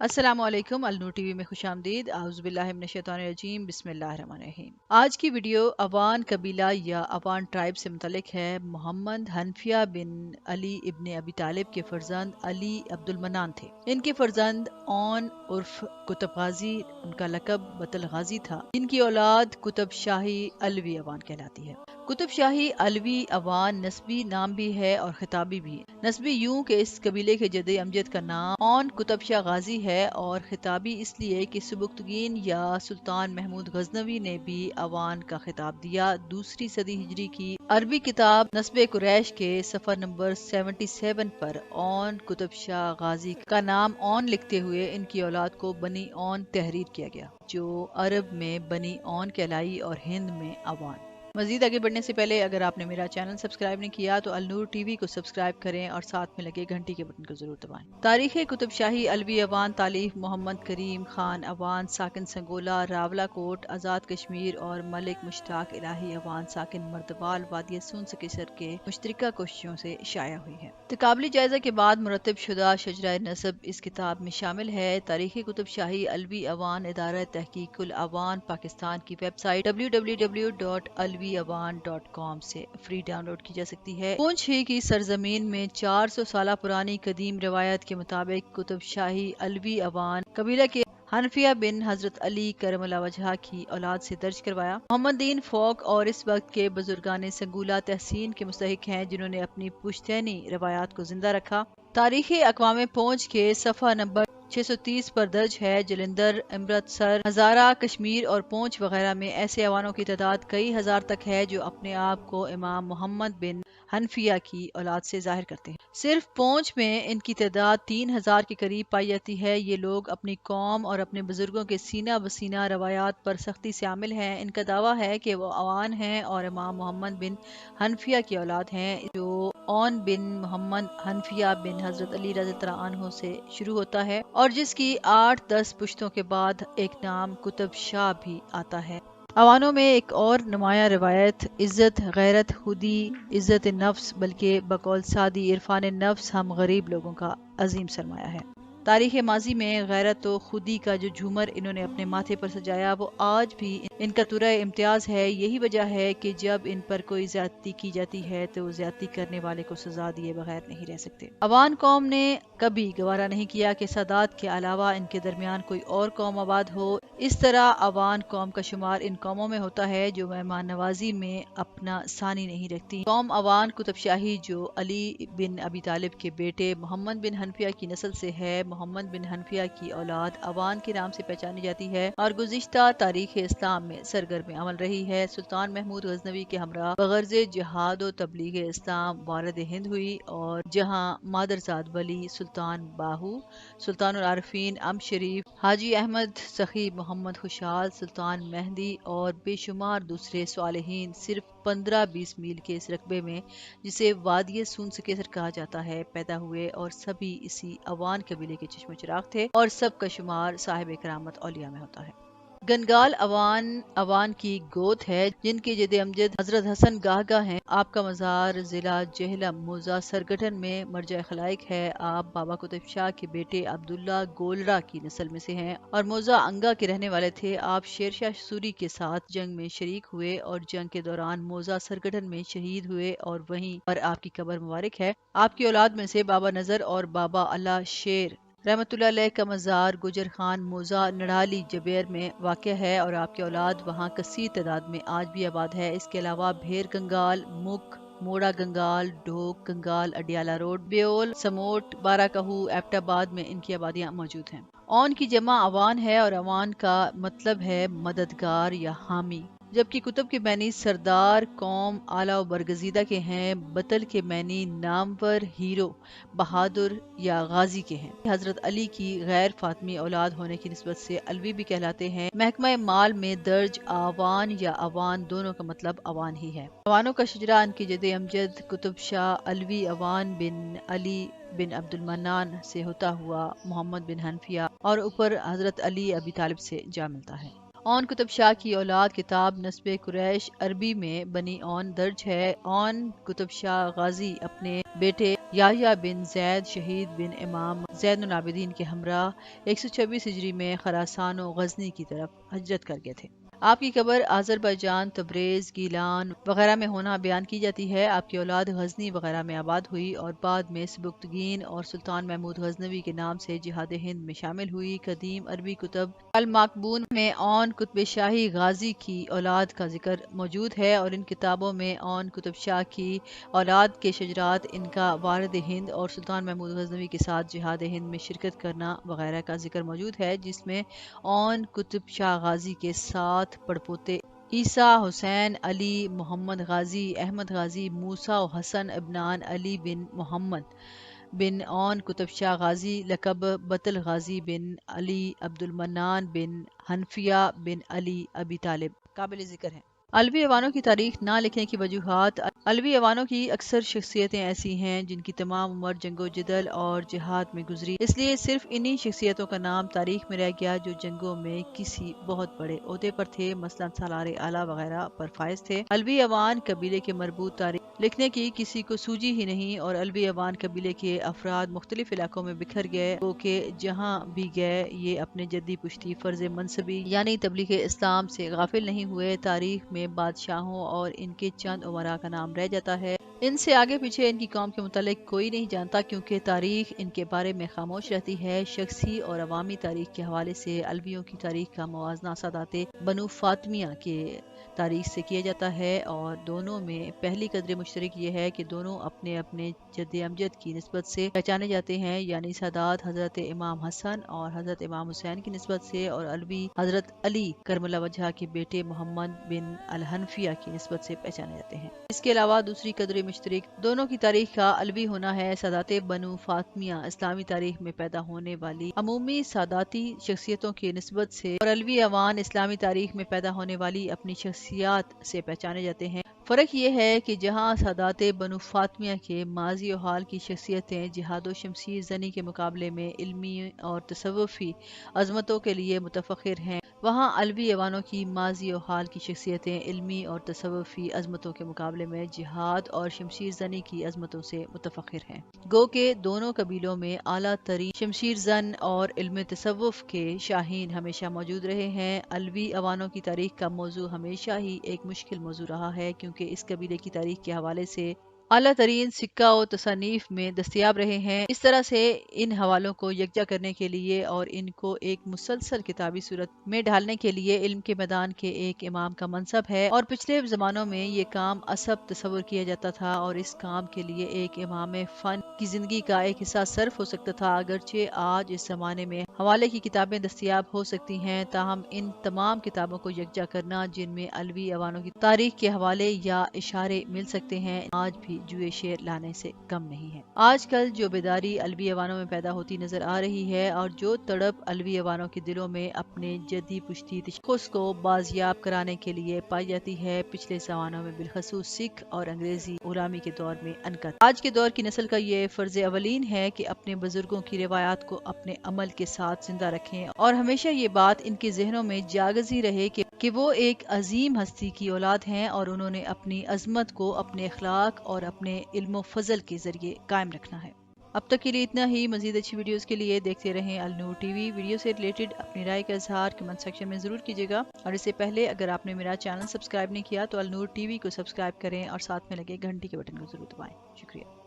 अस्सलाम वालेकुम। अलनूर टीवी में खुश आमदीद। आउज़ुबिल्लाहि मिनश्शैतानिर्रजीम। बिस्मिल्लाहिर्रहमानिर्रहीम। आज की वीडियो अवान कबीला या अवान ट्राइब से मुतल्लिक है। मोहम्मद हनफिया बिन अली इब्ने अबी तालिब के फर्जंद अली अब्दुल मन्नान थे। इनके फर्जंद ऑन उर्फ कुतुब गाजी, उनका लकब बतल गाजी था। इनकी औलाद कुतुब शाही अलवी अवान कहलाती है। कुतुब शाही अलवी अवान नस्बी नाम भी है और खिताबी भी है। नस्बी यूं कि इस कबीले के जद अमजद का नाम ऑन कुतुब शाह गाजी है, और खिताबी इसलिए कि सुबुक्तगीन या सुल्तान महमूद गजनवी ने भी अवान का खिताब दिया। दूसरी सदी हिजरी की अरबी किताब नस्बे कुरैश के सफर नंबर 77 पर ऑन कुतुब शाह गाजी का नाम ऑन लिखते हुए इनकी औलाद को बनी ऑन तहरीर किया गया, जो अरब में बनी ऑन कहलाई और हिंद में अवान। मजीद आगे बढ़ने से पहले अगर आपने मेरा चैनल सब्सक्राइब नहीं किया तो अलनूर टीवी को सब्सक्राइब करें और साथ में लगे घंटी के बटन को जरूर दबाएं। तारीख कुतुब शाही अलवी अवान तालीफ मोहम्मद करीम खान अवान साकिन संगोला रावला कोट आज़ाद कश्मीर और मलिक मुश्ताक इलाही अवान साकिन मर्दवाल वादी सून सकेसर के मुश्तरका कोशिशों से शाया हुई है। तकाबली जायजा के बाद मुरतब शुदा शजरा नसब इस किताब में शामिल है। तारीख कुतुब शाही अलवी अवान इदारा तहकीकुल अवान पाकिस्तान की वेबसाइट www.alviawan.com से फ्री डाउनलोड की जा सकती है। पूंछ ही की सरजमीन में 400 साल पुरानी कदीम रवायत के मुताबिक कुतुब शाही अलवी अवान कबीला के हनफिया बिन हजरत अली करमल्ला वजहा की औलाद से दर्ज करवाया। मोहम्मद दीन फोक और इस वक्त के बुजुर्गान संगूला तहसीन के मुस्तहिक हैं, जिन्होंने अपनी पुश्तैनी रवायात को जिंदा रखा। तारीख अक़वाम पूंछ के सफ़ा नंबर 630 पर दर्ज है। जलंधर, अमृतसर, हजारा, कश्मीर और पूंछ वगैरह में ऐसे अवानों की तादाद कई हजार तक है जो अपने आप को इमाम मोहम्मद बिन हनफिया की औलाद से जाहिर करते हैं। सिर्फ पूंछ में इनकी तादाद 3000 के करीब पाई जाती है। ये लोग अपनी कौम और अपने बुजुर्गों के सीना बसीना रवायात पर सख्ती से आमिल हैं। इनका दावा है कि वो अवान हैं और इमाम मोहम्मद बिन हनफिया की औलाद हैं, जो ऑन बिन मोहम्मद हनफिया बिन हजरत अली रज़ियल्लाहु अन्हु से शुरू होता है और जिसकी 8-10 पुश्तों के बाद एक नाम कुतुब शाह भी आता है। अवानों में एक और नुमाया रवायत इज्जत गैरत खुदी इज्जत नफ्स, बल्कि बकौल सादी इरफान नफ्स हम गरीब लोगों का अजीम सरमाया है। तारीख माजी में गैरत व खुदी का जो झूमर इन्होंने अपने माथे पर सजाया वो आज भी इनका तुरा इम्तियाज है। यही वजह है कि जब इन पर कोई ज्यादती की जाती है तो ज्यादती करने वाले को सजा दिए बगैर नहीं रह सकते। अवान कौम ने कभी गवारा नहीं किया कि सादात के अलावा इनके दरमियान कोई और कौम आबाद हो। इस तरह अवान कौम का शुमार इन कौमों में होता है जो मेहमान नवाजी में अपना सानी नहीं रखती। कौम अवान कुतुब शाही जो अली बिन अबी तालिब के बेटे मोहम्मद बिन हनफिया की नस्ल से है, मोहम्मद बिन हनफिया की औलाद अवान के नाम से पहचानी जाती है और गुज़िश्ता तारीख इस्लाम में सरगर्म अमल रही है। सुल्तान महमूद गजनवी के हमरा बगर्ज जिहाद व तबलीग इस्लाम वारद हिंद हुई, और जहाँ मादरजाद वली सुल्तान बाहू, सुल्तान आरफीन अम शरीफ, हाजी अहमद सखी, मोहम्मद खुशहाल, सुल्तान मेहंदी और बेशुमार दूसरे सालेहीन सिर्फ 15-20 मील के इस रकबे में जिसे वादिय सून सकेसर कहा जाता है पैदा हुए, और सभी इसी अवान कबीले के चश्मे चिराग थे और सबका शुमार साहिब करामत औलिया में होता है। गनगाल अवान अवान की गोत है जिनके जद अमजद हजरत हसन गाहगा हैं। आपका मज़ार जिला जेहलम मोजा सरगठन में मरजा खलाइक है। आप बाबा कुतुब शाह के बेटे अब्दुल्ला गोलरा की नस्ल में से हैं और मोजा अंगा के रहने वाले थे। आप शेरशाह सूरी के साथ जंग में शरीक हुए और जंग के दौरान मोजा सरगठन में शहीद हुए और वहीं पर आपकी कब्र मुबारक है। आपकी औलाद में से बाबा नजर और बाबा अल्लाह शेर रहमतुल्लाह अलैह का मज़ार गुजर खान मोजा नड़ाली जबेर में वाक़ है और आपकी औलाद वहाँ कसीर तादाद में आज भी आबाद है। इसके अलावा भेर गंगाल, मुख, मोड़ा गंगाल, ढोक गंगाल, अडियाला रोड, ब्योल, समोट, बाराकहू, एबटाबाद में इनकी आबादियाँ मौजूद हैं। ऑन की जमा अवान है और अवान का मतलब है मददगार या हामी, जबकि कुतुब के मैनी सरदार कौम आला व बरगजीदा के हैं। बतल के मैनी नामवर हीरो बहादुर या गाजी के हैं। हजरत अली की गैर फातमी औलाद होने की निस्बत से अलवी भी कहलाते हैं। महकमा माल में दर्ज आवान या अवान दोनों का मतलब अवान ही है। अवानों का शजरा इनकी जद अमजद कुतुब शाह अलवी अवान बिन अली बिन अब्दुल मन्नान से होता हुआ मोहम्मद बिन हनफिया और ऊपर हजरत अली अबी तालिब से जा मिलता है। اون قطب شاہ کی اولاد کتاب نسب قریش عربی میں بنی اون درج ہے۔ اون قطب شاہ غازی اپنے بیٹے یحییٰ بن زید شہید بن امام زین العابدین کے ہمراہ 126 ہجری میں خراسان و غزنی کی طرف ہجرت کر گئے تھے۔ آپ کی قبر آذربائیجان، تبریز، گیلان وغیرہ میں ہونا بیان کی جاتی ہے۔ آپ کی اولاد غزنی وغیرہ میں آباد ہوئی اور بعد میں سبکتگین اور سلطان محمود غزنوی کے نام سے جہاد ہند میں شامل ہوئی۔ قدیم عربی کتب الماکبون میں اون قطب شاہی غازی کی اولاد کا ذکر موجود ہے اور ان کتابوں میں اون قطب شاہ کی اولاد کے شجرات، ان کا وارد ہند اور سلطان محمود غزنوی کے ساتھ جہاد ہند میں شرکت کرنا وغیرہ کا ذکر موجود ہے، جس میں اون قطب شاہ غازی کے 7 پڑپوتے عیسیٰ، حسین، علی، محمد غازی، احمد غازی، موسیٰ و حسن ابنان علی بن محمد بن اون قطب شاہ غازی لقب بطل غازی بن علی عبد المنان بن حنفیہ بن علی ابی طالب قابل ذکر ہیں۔ علوی ایوانوں کی تاریخ نہ لکھنے کی وجوہات۔ علوی ایوانوں کی اکثر شخصیتیں ایسی ہیں جن کی تمام عمر جنگ و جدل اور جہاد میں گزری، اس لیے صرف انہی شخصیتوں کا نام تاریخ میں رہ گیا جو جنگوں میں کسی بہت بڑے عہدے پر تھے، مثلا سالار اعلیٰ وغیرہ پر فائز تھے۔ علوی ایوان قبیلے کے مربوط تاریخ لکھنے کی کسی کو سوجی ہی نہیں اور علوی ایوان قبیلے کے افراد مختلف علاقوں میں بکھر گئے، وہ کہ جہاں بھی گئے یہ اپنے جدی پشتی فرض منصبی یعنی تبلیغ اسلام سے غافل نہیں ہوئے۔ تاریخ میں بادشاہوں اور ان کے چند امراء کا نام رہ جاتا ہے، ان سے آگے پیچھے ان کی قوم کے متعلق کوئی نہیں جانتا کیونکہ تاریخ ان کے بارے میں خاموش رہتی ہے۔ شخصی اور عوامی تاریخ کے حوالے سے علویوں کی تاریخ کا موازنہ سادات بنو فاطمیہ کے تاریخ سے کیا جاتا ہے اور دونوں میں پہلی قدر مشترک یہ ہے کہ دونوں اپنے اپنے جد امجد کی نسبت سے پہچانے جاتے ہیں، یعنی سادات حضرت امام حسن اور حضرت امام حسین کی نسبت سے اور علوی حضرت علی کرم اللہ وجہہ کے بیٹے محمد بن الحنفیہ کی نسبت سے پہچانے جاتے ہیں۔ اس کے علاوہ دوسری قدر مشترک دونوں کی تاریخ کا علوی ہونا ہے۔ سادات بنو فاطمیہ اسلامی تاریخ میں پیدا ہونے والی عمومی ساداتی شخصیتوں کی نسبت سے اور علوی ایوان اسلامی تاریخ میں پیدا ہونے والی اپنی شخصیات سے پہچانے جاتے ہیں۔ فرق یہ ہے کہ جہاں سادات بنو فاطمیہ کے ماضی و حال کی شخصیتیں جہاد و شمشیر زنی کے مقابلے میں علمی اور تصوفی عظمتوں کے لیے متفخر ہیں، وہاں علوی ایوانوں کی ماضی و حال کی شخصیتیں علمی اور تصوفی عظمتوں کے مقابلے میں جہاد اور شمشیر زنی کی عظمتوں سے متفخر ہیں۔ گو کہ دونوں قبیلوں میں اعلیٰ ترین شمشیر زن اور علم تصوف کے شاہین ہمیشہ موجود رہے ہیں۔ علوی ایوانوں کی تاریخ کا موضوع ہمیشہ ہی ایک مشکل موضوع رہا ہے کیونکہ اس قبیلے کی تاریخ کے حوالے سے اعلیٰ ترین سکہ و تصانیف میں دستیاب رہے ہیں۔ اس طرح سے ان حوالوں کو یکجا کرنے کے لیے اور ان کو ایک مسلسل کتابی صورت میں ڈھالنے کے لیے علم کے میدان کے ایک امام کا منصب ہے اور پچھلے زمانوں میں یہ کام عصب تصور کیا جاتا تھا اور اس کام کے لیے ایک امام فن کی زندگی کا ایک حصہ صرف ہو سکتا تھا۔ اگرچہ آج اس زمانے میں حوالے کی کتابیں دستیاب ہو سکتی ہیں، تاہم ان تمام کتابوں کو یکجا کرنا جن میں علوی ایوانوں کی تاریخ کے حوالے یا اشارے مل سکتے ہیں، آج بھی جوئے شعر لانے سے کم نہیں ہے۔ آج کل جو بیداری علوی ایوانوں میں پیدا ہوتی نظر آ رہی ہے اور جو تڑپ علوی ایوانوں کے دلوں میں اپنے جدی پشتی تشخص کو بازیاب کرانے کے لیے پائی جاتی ہے، پچھلے زمانوں میں بالخصوص سکھ اور انگریزی غلامی کے دور میں انکت۔ آج کے دور کی نسل کا یہ فرض اولین ہے کہ اپنے بزرگوں کی روایات کو اپنے عمل کے ساتھ زندہ رکھیں اور ہمیشہ یہ بات ان کے ذہنوں میں جاگزی رہے کہ وہ ایک عظیم ہستی کی اولاد ہیں اور انہوں نے اپنی عظمت کو اپنے اخلاق اور اپنے علم و فضل کے ذریعے قائم رکھنا ہے۔ اب تک کے لیے اتنا ہی۔ مزید اچھی ویڈیوز کے لیے دیکھتے رہیں النور ٹی وی۔ ویڈیو سے ریلیٹڈ اپنی رائے کا اظہار کمنٹ سیکشن میں ضرور کیجیے گا اور اس سے پہلے اگر آپ نے میرا چینل سبسکرائب نہیں کیا تو النور ٹی وی کو سبسکرائب کریں اور ساتھ میں لگے گھنٹی کے بٹن کو ضرور دبائیں۔ شکریہ۔